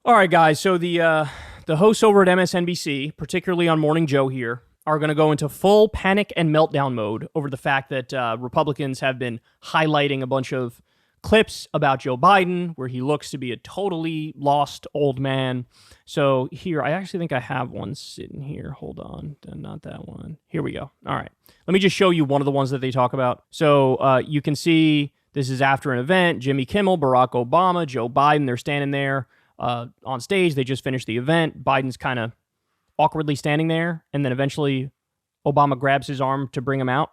All right, guys. So the hosts over at MSNBC, particularly on Morning Joe here, are going to go into full panic and meltdown mode over the fact that Republicans have been highlighting a bunch of clips about Joe Biden where he looks to be a totally lost old man. So here, I actually think I have one sitting here. Hold on. Not that one. Here we go. All right. Let me just show you one of the ones that they talk about. So you can see this is after an event. Jimmy Kimmel, Barack Obama, Joe Biden, they're standing there on stage. They just finished the event. Biden's kind of awkwardly standing there, and then eventually Obama grabs his arm to bring him out.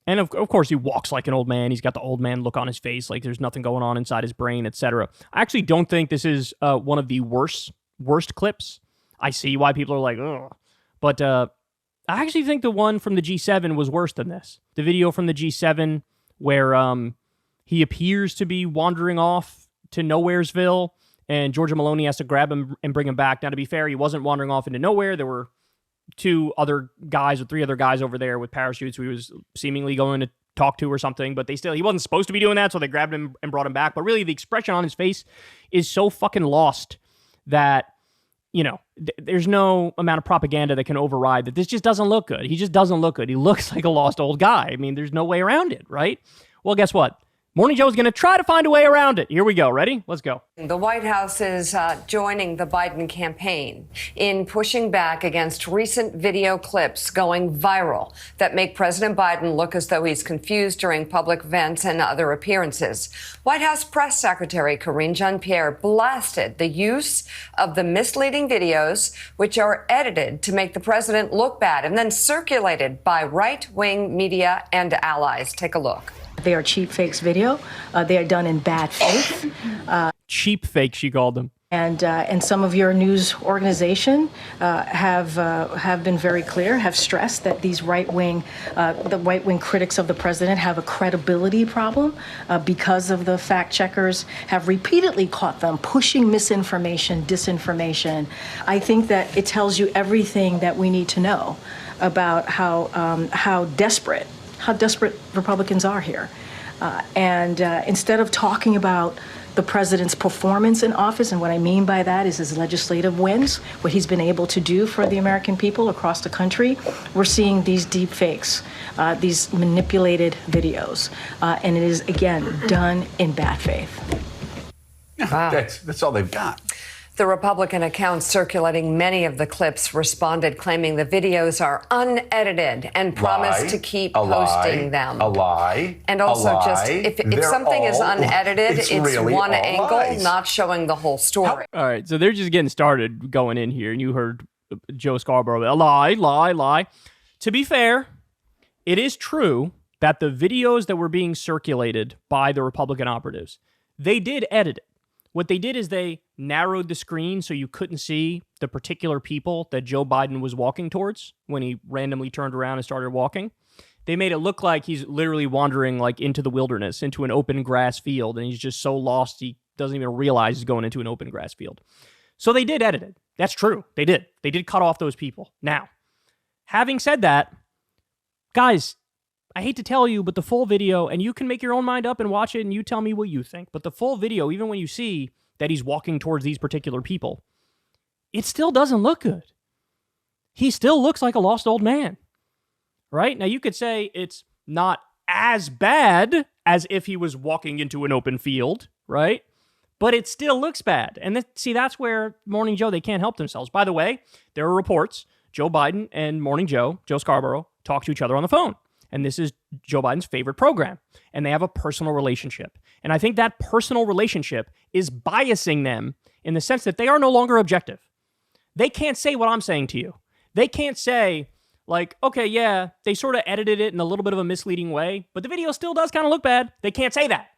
And of course, he walks like an old man. He's got the old man look on his face, like there's nothing going on inside his brain, etc. I actually don't think this is one of the worst clips. I see why people are like, ugh. But I actually think the one from the G7 was worse than this. The video from the G7 where he appears to be wandering off to Nowheresville, and Georgia Maloney has to grab him and bring him back. Now, to be fair, he wasn't wandering off into nowhere. There were three other guys over there with parachutes who he was seemingly going to talk to or something, but he wasn't supposed to be doing that, so they grabbed him and brought him back. But really, the expression on his face is so fucking lost that, you know, there's no amount of propaganda that can override that. This just doesn't look good. He just doesn't look good. He looks like a lost old guy. I mean, there's no way around it, right? Well, guess what? Morning Joe is going to try to find a way around it. Here we go. Ready? Let's go. The White House is joining the Biden campaign in pushing back against recent video clips going viral that make President Biden look as though he's confused during public events and other appearances. White House Press Secretary Karine Jean-Pierre blasted the use of the misleading videos, which are edited to make the president look bad and then circulated by right-wing media and allies. Take a look. They are cheap fakes video. They are done in bad faith. Cheap fakes, she called them. And some of your news organization have been very clear, have stressed that these the right-wing critics of the president have a credibility problem because of the fact checkers have repeatedly caught them pushing misinformation, disinformation. I think that it tells you everything that we need to know about how desperate Republicans are here. Instead of talking about the president's performance in office, and what I mean by that is his legislative wins, what he's been able to do for the American people across the country, we're seeing these deep fakes, these manipulated videos. And it is, again, done in bad faith. Wow. That's all they've got. The Republican accounts circulating many of the clips responded, claiming the videos are unedited and promised to keep posting them. A lie. And also just, if something is unedited, it's really one angle, lies. not showing the whole story. All right, so they're just getting started going in here, and you heard Joe Scarborough, a lie. To be fair, it is true that the videos that were being circulated by the Republican operatives, they did edit it. What they did is they narrowed the screen so you couldn't see the particular people that Joe Biden was walking towards when he randomly turned around and started walking. They made it look like he's literally wandering like into the wilderness, into an open grass field, and he's just so lost he doesn't even realize he's going into an open grass field. So they did edit it. That's true. They did. They did cut off those people. Now, having said that, guys, I hate to tell you, but the full video, and you can make your own mind up and watch it and you tell me what you think, but the full video, even when you see that he's walking towards these particular people, it still doesn't look good. He still looks like a lost old man, right? Now, you could say it's not as bad as if he was walking into an open field, right? But it still looks bad. And that's where Morning Joe, they can't help themselves. By the way, there are reports, Joe Biden and Morning Joe, Joe Scarborough, talk to each other on the phone. And this is Joe Biden's favorite program. And they have a personal relationship. And I think that personal relationship is biasing them in the sense that they are no longer objective. They can't say what I'm saying to you. They can't say, like, okay, yeah, they sort of edited it in a little bit of a misleading way, but the video still does kind of look bad. They can't say that.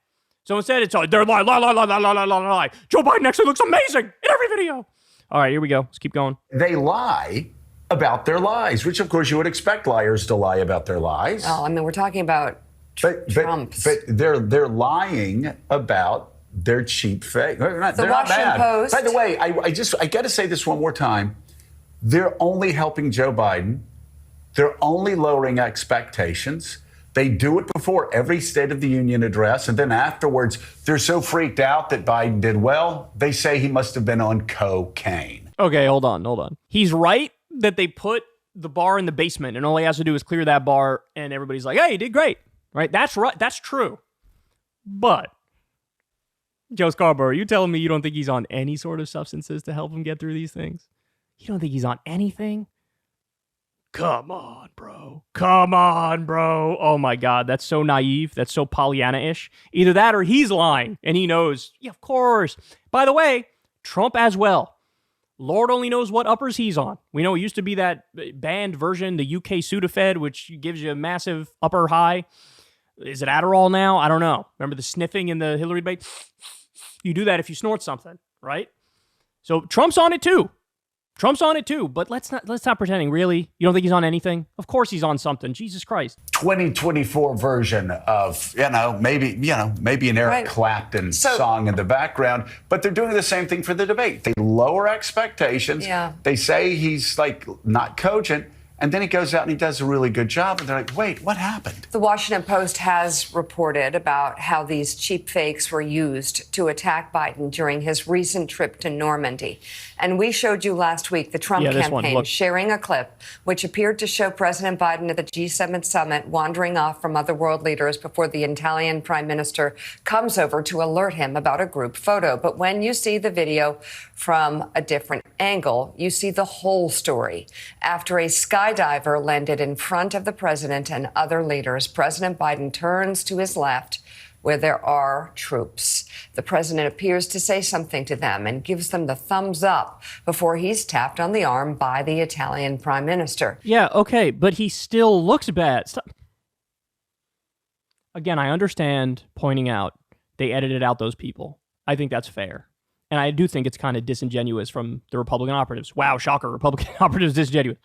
So instead, it's like, they're lie. Joe Biden actually looks amazing in every video. All right, here we go. Let's keep going. They lie about their lies, which of course you would expect liars to lie about their lies. Oh, I mean, we're talking about Trump's. But they're lying about their cheap fake. They're not bad. Post. By the way, I got to say this one more time. They're only helping Joe Biden. They're only lowering expectations. They do it before every State of the Union address. And then afterwards, they're so freaked out that Biden did well, they say he must have been on cocaine. Okay, hold on. He's right that they put the bar in the basement and all he has to do is clear that bar and everybody's like, hey, he did great. Right? That's right. That's true. But Joe Scarborough, are you telling me you don't think he's on any sort of substances to help him get through these things? You don't think he's on anything? Come on, bro. Oh my God, that's so naive. That's so Pollyanna-ish. Either that or he's lying and he knows. Yeah, of course. By the way, Trump as well. Lord only knows what uppers he's on. We know it used to be that banned version, the UK Sudafed, which gives you a massive upper high. Is it Adderall now? I don't know. Remember the sniffing in the Hillary debate? You do that if you snort something, right? So Trump's on it too. But let's not pretending. Really, you don't think he's on anything? Of course he's on something. Jesus Christ. 2024 version of maybe an Eric Clapton song in the background, but they're doing the same thing for the debate. They lower expectations. Yeah. They say he's like not cogent. And then he goes out and he does a really good job. And they're like, wait, what happened? The Washington Post has reported about how these cheap fakes were used to attack Biden during his recent trip to Normandy. And we showed you last week the Trump campaign sharing a clip which appeared to show President Biden at the G7 summit wandering off from other world leaders before the Italian prime minister comes over to alert him about a group photo. But when you see the video from a different angle, you see the whole story. After a skydiver landed in front of the president and other leaders, President Biden turns to his left where there are troops. The president appears to say something to them and gives them the thumbs up before he's tapped on the arm by the Italian prime minister. Yeah, okay, but he still looks bad. Again, I understand pointing out they edited out those people. I think that's fair. And I do think it's kind of disingenuous from the Republican operatives. Wow, shocker, Republican operatives disingenuous.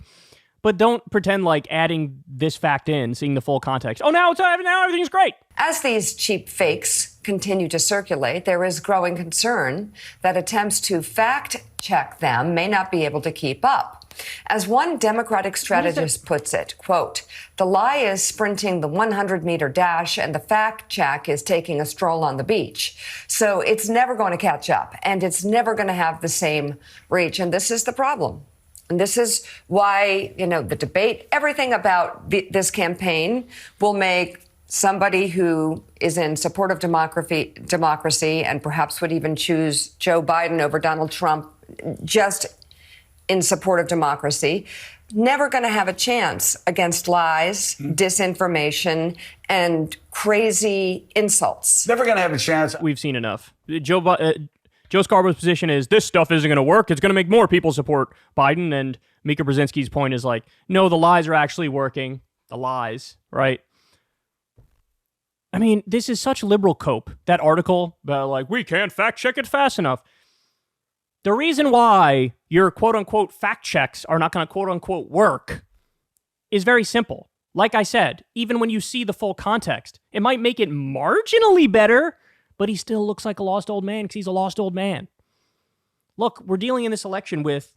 But don't pretend like adding this fact in, seeing the full context. Oh, now everything's great. As these cheap fakes continue to circulate, there is growing concern that attempts to fact check them may not be able to keep up. As one Democratic strategist puts it, quote, the lie is sprinting the 100-meter dash and the fact check is taking a stroll on the beach. So it's never going to catch up and it's never going to have the same reach. And this is the problem. And this is why, the debate, everything about this campaign will make somebody who is in support of democracy and perhaps would even choose Joe Biden over Donald Trump just in support of democracy, never going to have a chance against lies, disinformation, and crazy insults. Never going to have a chance. We've seen enough. Joe Scarborough's position is this stuff isn't going to work. It's going to make more people support Biden. And Mika Brzezinski's point is like, no, the lies are actually working. The lies, right? I mean, this is such liberal cope. That article about like, we can't fact check it fast enough. The reason why your quote unquote fact checks are not going to quote unquote work is very simple. Like I said, even when you see the full context, it might make it marginally better, but he still looks like a lost old man because he's a lost old man. Look, we're dealing in this election with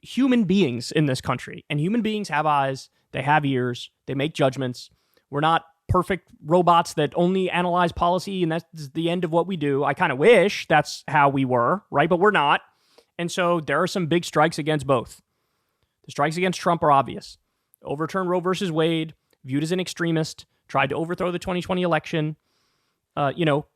human beings in this country, and human beings have eyes, they have ears, they make judgments. We're not perfect robots that only analyze policy, and that's the end of what we do. I kind of wish that's how we were, right? But we're not. And so there are some big strikes against both. The strikes against Trump are obvious. Overturned Roe versus Wade, viewed as an extremist, tried to overthrow the 2020 election,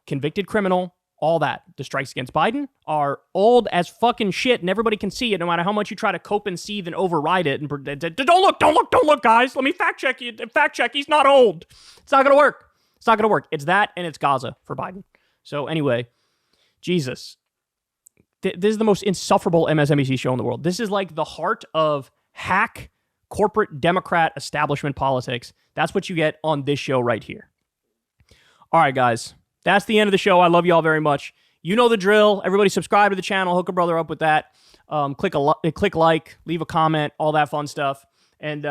convicted criminal, all that. The strikes against Biden are old as fucking shit, and everybody can see it, no matter how much you try to cope and seethe and override it. And don't look, guys. Let me fact check you. Fact check. He's not old. It's not gonna work. It's that, and it's Gaza for Biden. So anyway, Jesus, this is the most insufferable MSNBC show in the world. This is like the heart of hack corporate Democrat establishment politics. That's what you get on this show right here. All right, guys, that's the end of the show. I love you all very much. You know the drill. Everybody subscribe to the channel. Hook a brother up with that. Click like, leave a comment, all that fun stuff. And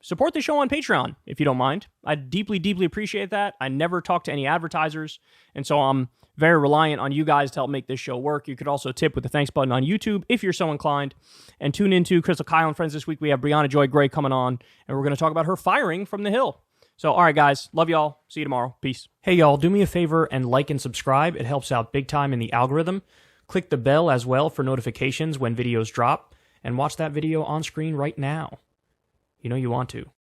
support the show on Patreon, if you don't mind. I deeply, deeply appreciate that. I never talk to any advertisers, and so I'm very reliant on you guys to help make this show work. You could also tip with the thanks button on YouTube if you're so inclined. And tune into Crystal Kyle and Friends this week. We have Brianna Joy Gray coming on, and we're going to talk about her firing from the Hill. So, all right, guys. Love y'all. See you tomorrow. Peace. Hey, y'all. Do me a favor and like and subscribe. It helps out big time in the algorithm. Click the bell as well for notifications when videos drop. And watch that video on screen right now. You know you want to.